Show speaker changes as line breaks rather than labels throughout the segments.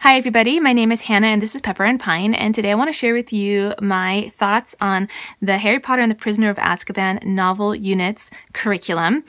Hi everybody, my name is Hannah and this is Pepper and Pine, and today I want to share with you my thoughts on the Harry Potter and the Prisoner of Azkaban novel units curriculum.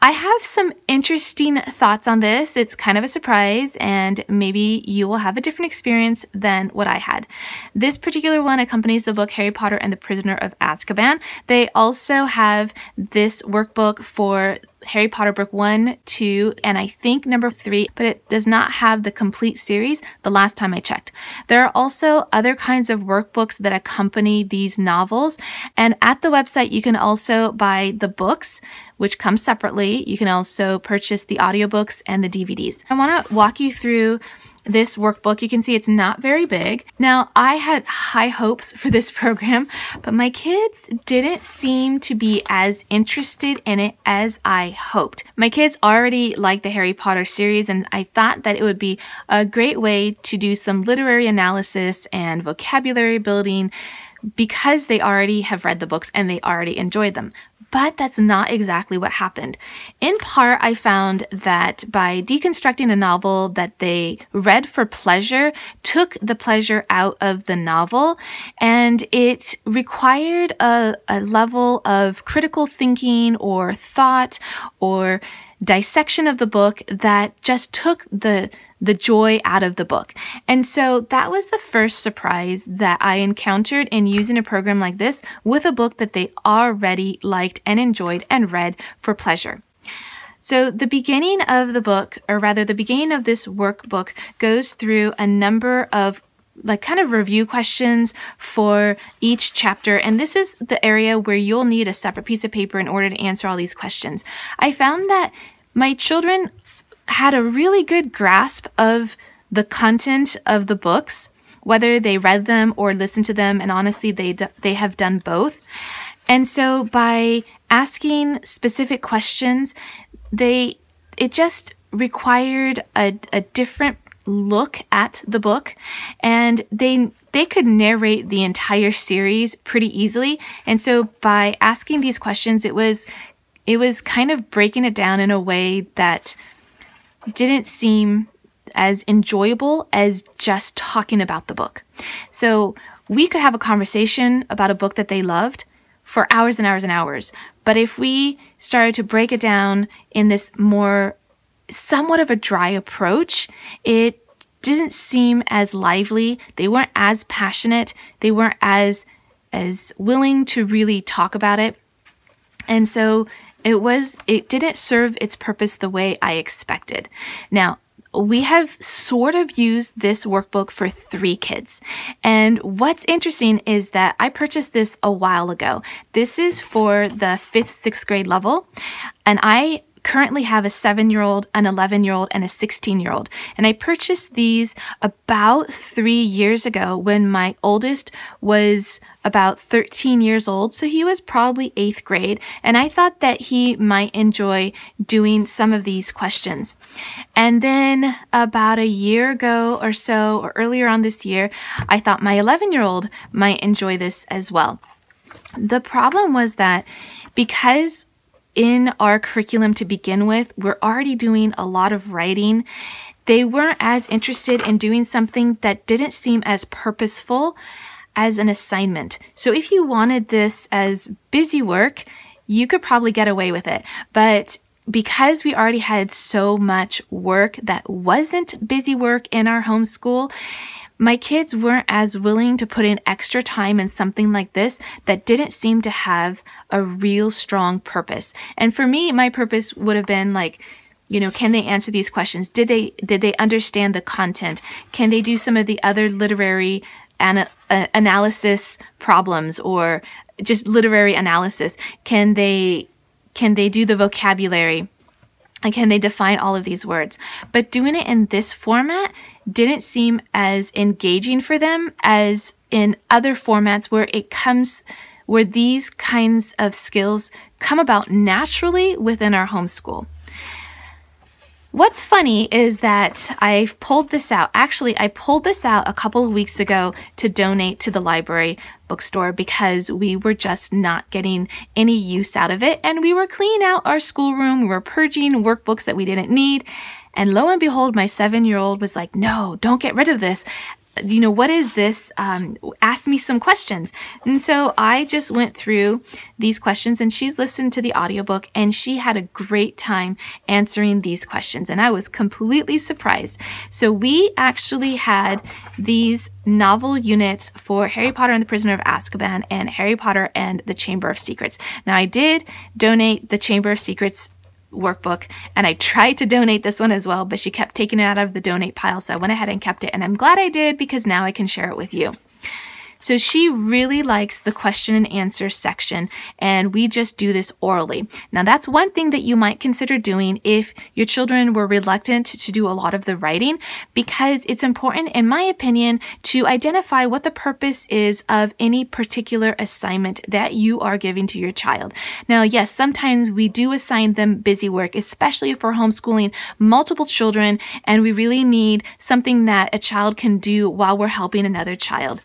I have some interesting thoughts on this. It's kind of a surprise and maybe you will have a different experience than what I had. This particular one accompanies the book Harry Potter and the Prisoner of Azkaban. They also have this workbook for Harry Potter book 1, 2, and I think number 3, but it does not have the complete series the last time I checked. There are also other kinds of workbooks that accompany these novels, and at the website you can also buy the books, which come separately. You can also purchase the audiobooks and the DVDs. I want to walk you through this workbook. You can see it's not very big. Now, I had high hopes for this program, but my kids didn't seem to be as interested in it as I hoped. My kids already like the Harry Potter series, and I thought that it would be a great way to do some literary analysis and vocabulary building because they already have read the books and they already enjoyed them. But that's not exactly what happened. In part, I found that by deconstructing a novel that they read for pleasure, took the pleasure out of the novel, and it required a level of critical thinking or thought or dissection of the book that just took the joy out of the book. And so that was the first surprise that I encountered in using a program like this with a book that they already liked and enjoyed and read for pleasure. So the beginning of the book, or rather the beginning of this workbook, goes through a number of kind of review questions for each chapter. And this is the area where you'll need a separate piece of paper in order to answer all these questions. I found that my children had a really good grasp of the content of the books, whether they read them or listened to them, and honestly, they have done both. And so by asking specific questions, it just required a different look at the book, and they could narrate the entire series pretty easily. And so by asking these questions, it was kind of breaking it down in a way that didn't seem as enjoyable as just talking about the book. So we could have a conversation about a book that they loved for hours and hours and hours. But if we started to break it down in this more somewhat of a dry approach, it didn't seem as lively. They weren't as passionate. They weren't as willing to really talk about it. And so it didn't serve its purpose the way I expected. Now, we have sort of used this workbook for 3 kids. And what's interesting is that I purchased this a while ago. This is for the 5th, 6th grade level. And I currently have a 7-year-old, an 11-year-old, and a 16-year-old. And I purchased these about 3 years ago when my oldest was about 13 years old. So he was probably 8th grade. And I thought that he might enjoy doing some of these questions. And then about a year ago or so, or earlier on this year, I thought my 11-year-old might enjoy this as well. The problem was that because in our curriculum to begin with, we're already doing a lot of writing, they weren't as interested in doing something that didn't seem as purposeful as an assignment. So if you wanted this as busy work, you could probably get away with it. But because we already had so much work that wasn't busy work in our homeschool, my kids weren't as willing to put in extra time in something like this that didn't seem to have a real strong purpose. And for me, my purpose would have been can they answer these questions? Did they understand the content? Can they do some of the other literary analysis problems or just literary analysis? Can they do the vocabulary? And can they define all of these words? But doing it in this format didn't seem as engaging for them as in other formats where these kinds of skills come about naturally within our homeschool. What's funny is that I've pulled this out. Actually, I pulled this out a couple of weeks ago to donate to the library bookstore because we were just not getting any use out of it. And we were cleaning out our schoolroom. We were purging workbooks that we didn't need. And lo and behold, my 7-year-old was like, no, don't get rid of this. You know, what is this? Ask me some questions. And so I just went through these questions, and she's listened to the audiobook, and she had a great time answering these questions. And I was completely surprised. So we actually had these novel units for Harry Potter and the Prisoner of Azkaban and Harry Potter and the Chamber of Secrets. Now, I did donate the Chamber of Secrets workbook, and I tried to donate this one as well, but she kept taking it out of the donate pile, so I went ahead and kept it, and I'm glad I did because now I can share it with you. So she really likes the question and answer section, and we just do this orally. Now that's one thing that you might consider doing if your children were reluctant to do a lot of the writing, because it's important, in my opinion, to identify what the purpose is of any particular assignment that you are giving to your child. Now, yes, sometimes we do assign them busy work, especially if we're homeschooling multiple children and we really need something that a child can do while we're helping another child.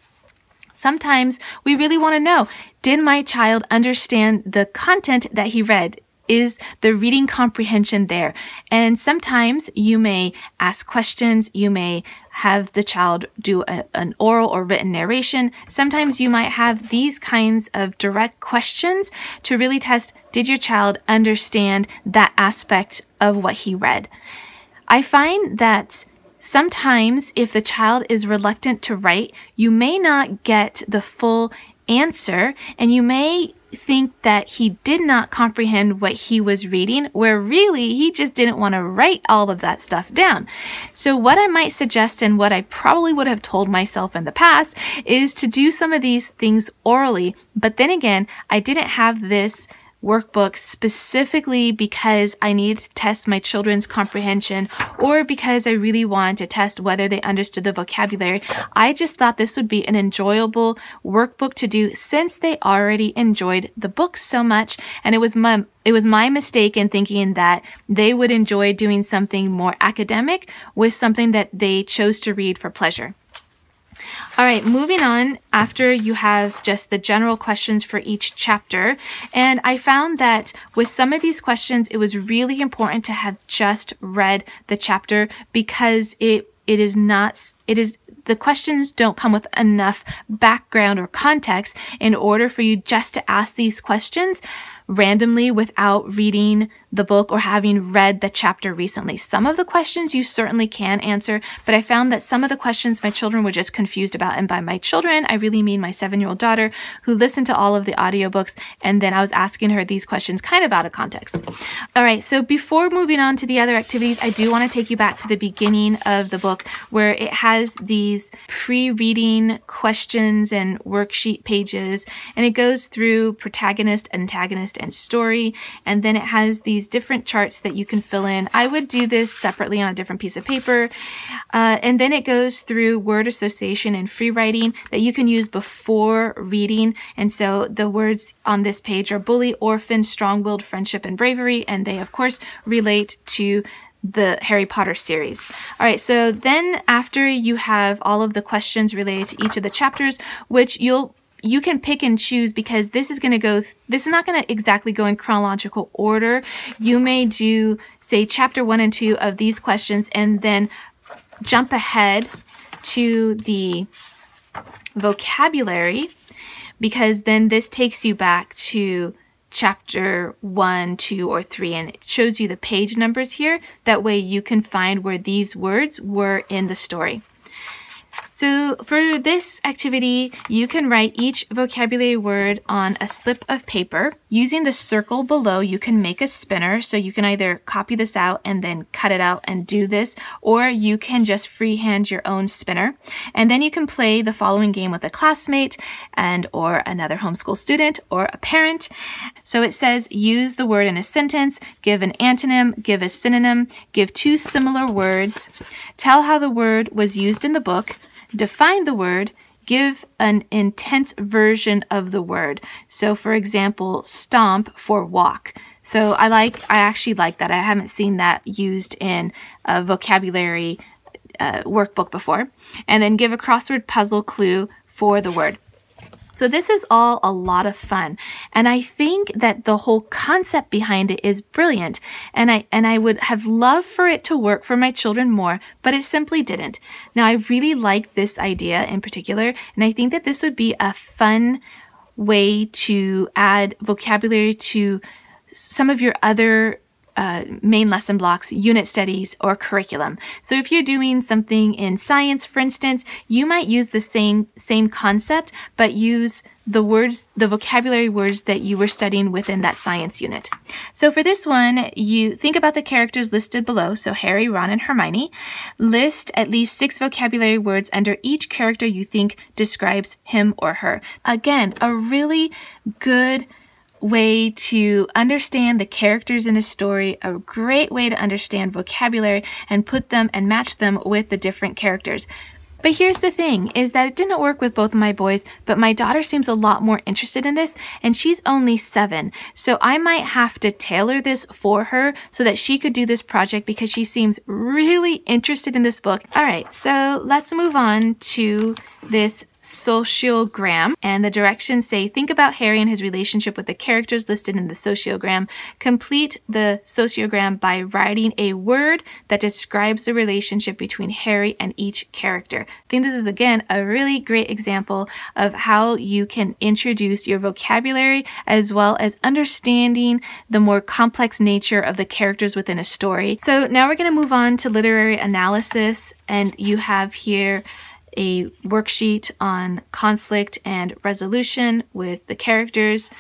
Sometimes we really want to know, did my child understand the content that he read? Is the reading comprehension there? And sometimes you may ask questions, you may have the child do an oral or written narration. Sometimes you might have these kinds of direct questions to really test, did your child understand that aspect of what he read? I find that sometimes if the child is reluctant to write, you may not get the full answer, and you may think that he did not comprehend what he was reading, where really he just didn't want to write all of that stuff down. So what I might suggest, and what I probably would have told myself in the past, is to do some of these things orally. But then again, I didn't have this workbook specifically because I needed to test my children's comprehension, or because I really wanted to test whether they understood the vocabulary. I just thought this would be an enjoyable workbook to do since they already enjoyed the book so much, and it was my mistake in thinking that they would enjoy doing something more academic with something that they chose to read for pleasure. All right, moving on, after you have just the general questions for each chapter, and I found that with some of these questions, it was really important to have just read the chapter, because the questions don't come with enough background or context in order for you just to ask these questions randomly without reading the book or having read the chapter recently. Some of the questions you certainly can answer, but I found that some of the questions my children were just confused about. And by my children, I really mean my 7-year-old daughter, who listened to all of the audiobooks, and then I was asking her these questions kind of out of context. All right, so before moving on to the other activities, I do want to take you back to the beginning of the book, where it has these pre-reading questions and worksheet pages, and it goes through protagonist, antagonist, and story, and then it has these different charts that you can fill in. I would do this separately on a different piece of paper, and then it goes through word association and free writing that you can use before reading. And so the words on this page are bully, orphan, strong-willed, friendship, and bravery, and they of course relate to the Harry Potter series. All right, so then after you have all of the questions related to each of the chapters, which you can pick and choose, because this is not going to exactly go in chronological order. You may do, say, chapter 1 and 2 of these questions, and then jump ahead to the vocabulary, because then this takes you back to chapter 1, 2, or 3, and it shows you the page numbers here. That way you can find where these words were in the story. So for this activity, you can write each vocabulary word on a slip of paper. Using the circle below, you can make a spinner. So you can either copy this out and then cut it out and do this, or you can just freehand your own spinner. And then you can play the following game with a classmate or another homeschool student or a parent. So it says, use the word in a sentence, give an antonym, give a synonym, give 2 similar words, tell how the word was used in the book, define the word, give an intense version of the word. So for example, stomp for walk. So I actually like that. I haven't seen that used in a vocabulary workbook before. And then give a crossword puzzle clue for the word. So this is all a lot of fun. And I think that the whole concept behind it is brilliant. And I would have loved for it to work for my children more, but it simply didn't. Now, I really like this idea in particular, and I think that this would be a fun way to add vocabulary to some of your other main lesson blocks, unit studies, or curriculum. So if you're doing something in science, for instance, you might use the same concept, but use the vocabulary words that you were studying within that science unit. So for this one, you think about the characters listed below, so Harry, Ron, and Hermione. List at least 6 vocabulary words under each character you think describes him or her. Again, a really good way to understand the characters in a story, a great way to understand vocabulary and put them and match them with the different characters. But here's the thing, is that it didn't work with both of my boys, but my daughter seems a lot more interested in this, and she's only 7. So I might have to tailor this for her so that she could do this project because she seems really interested in this book. All right, so let's move on to this sociogram, and the directions say, think about Harry and his relationship with the characters listed in the sociogram. Complete the sociogram by writing a word that describes the relationship between Harry and each character. I think this is, again, a really great example of how you can introduce your vocabulary as well as understanding the more complex nature of the characters within a story. So now we're going to move on to literary analysis, and you have here a worksheet on conflict and resolution with the characters.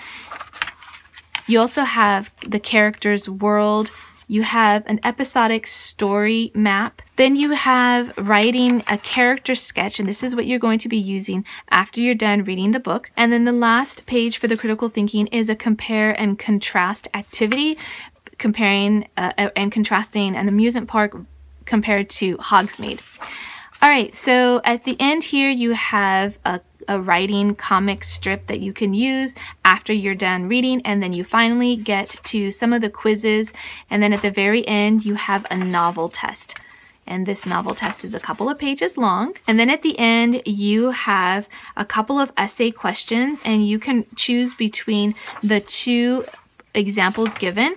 You also have the character's world. You have an episodic story map. Then you have writing a character sketch, and this is what you're going to be using after you're done reading the book. And then the last page for the critical thinking is a compare and contrast activity, comparing and contrasting an amusement park compared to Hogsmeade. All right, so at the end here, you have a writing comic strip that you can use after you're done reading, and then you finally get to some of the quizzes, and then at the very end, you have a novel test. And this novel test is a couple of pages long. And then at the end, you have a couple of essay questions, and you can choose between the 2 examples given.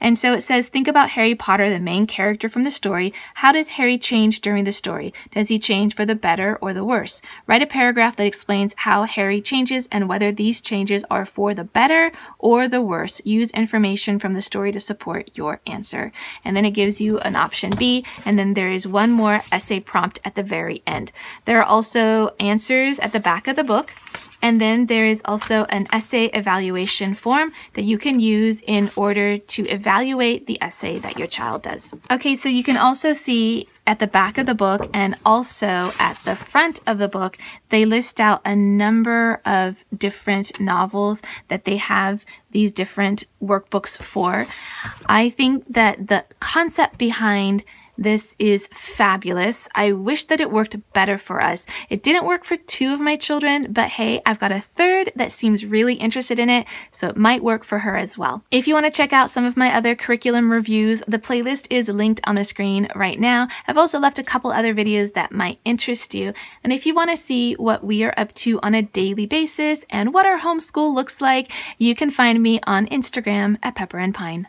And so it says, think about Harry Potter, the main character from the story. How does Harry change during the story? Does he change for the better or the worse? Write a paragraph that explains how Harry changes and whether these changes are for the better or the worse. Use information from the story to support your answer. And then it gives you an option B, and then there is one more essay prompt at the very end. There are also answers at the back of the book. And then there is also an essay evaluation form that you can use in order to evaluate the essay that your child does. Okay, so you can also see at the back of the book and also at the front of the book, they list out a number of different novels that they have these different workbooks for. I think that the concept behind this is fabulous. I wish that it worked better for us. It didn't work for 2 of my children, but hey, I've got a 3rd that seems really interested in it, so it might work for her as well. If you want to check out some of my other curriculum reviews, the playlist is linked on the screen right now. I've also left a couple other videos that might interest you. And if you want to see what we are up to on a daily basis and what our homeschool looks like, you can find me on Instagram at Pepper and Pine.